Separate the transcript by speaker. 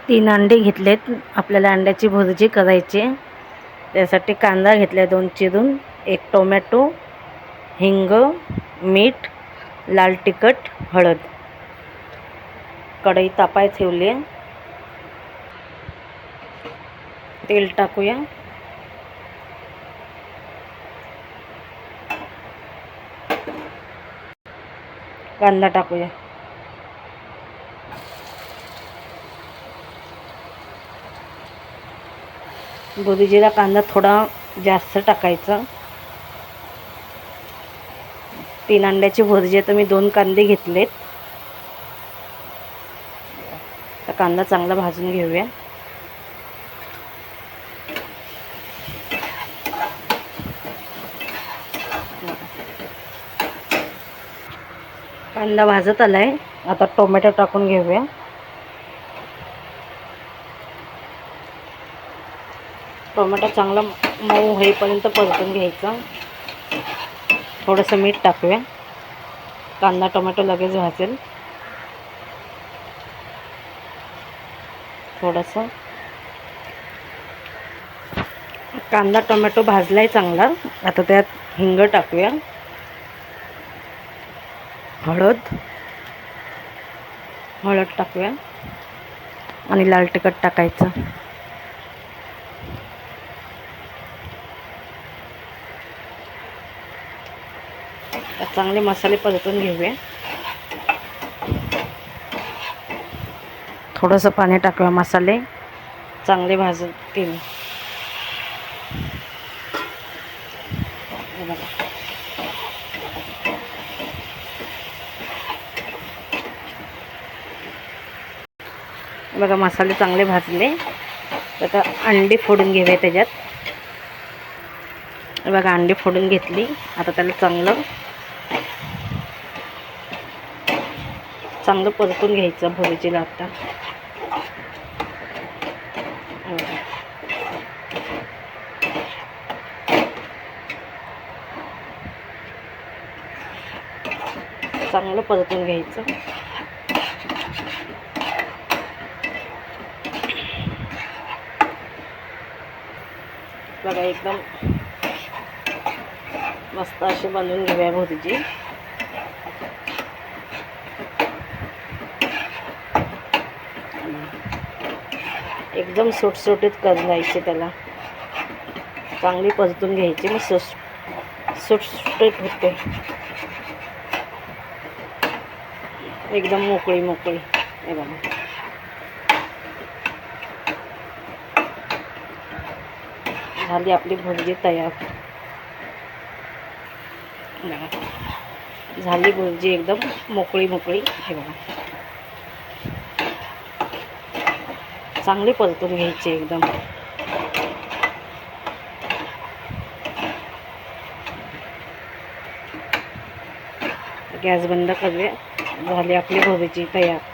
Speaker 1: 3 अंडे घेतलेत. आपल्याला अंड्याची भुर्जी करायची. त्यासाठी कांदा घेतला 2 चिरून, 1 टोमॅटो, हिंग, मीठ, लाल तिखट, हळद. कढई तापाय ठेवली आहे. तेल टाकूया. कांदा टाकूया. भुर्जीला कांदा थोडा जास्त टाकायचा. 3 अंड्याची भुर्जी तर मी 2 कांदे घेतलेत. तर कांदा चांगला भाजून घेऊया. कांदा भाजत आलाय. आता टोमॅटो टाकून घेऊया. टोमॅटो चांगला मऊ होईपर्यंत परतून घ्यायचा. थोडंसं मीठ टाकूया. कांदा टोमॅटो लगेच भाजेल. थोडंसं कांदा टोमॅटो भाजलाय चांगला. आता त्यात हिंग टाकूया, हळद टाकूया आणि लाल तिखट टाकायचं. चांगले मसाले परतून घेऊया. थोडंसं पाणी टाकूया. मसाले चांगले भाजतील. बघा मसाले चांगले भाजले. आता अंडी फोडून घेऊया त्याच्यात. बघा अंडी फोडून घेतली. आता त्याला चांगलं परतून घ्यायचं भुर्जीला. आता चांगलं परतून घ्यायचं. बघा एकदम मस्त अशी बनवून घेऊया भुर्जी. एकदम सुटसुटीत करायची. त्याला चांगली परतून घ्यायची. मग सुटसुटीत होते. एकदम मोकळी. हे बघा झाली आपली भुर्जी तयार. झाली भुर्जी एकदम मोकळी. हे बघा चांगली परतून घ्यायची एकदम. गॅस बंद करूया. झाली आपली भुर्जी तयार.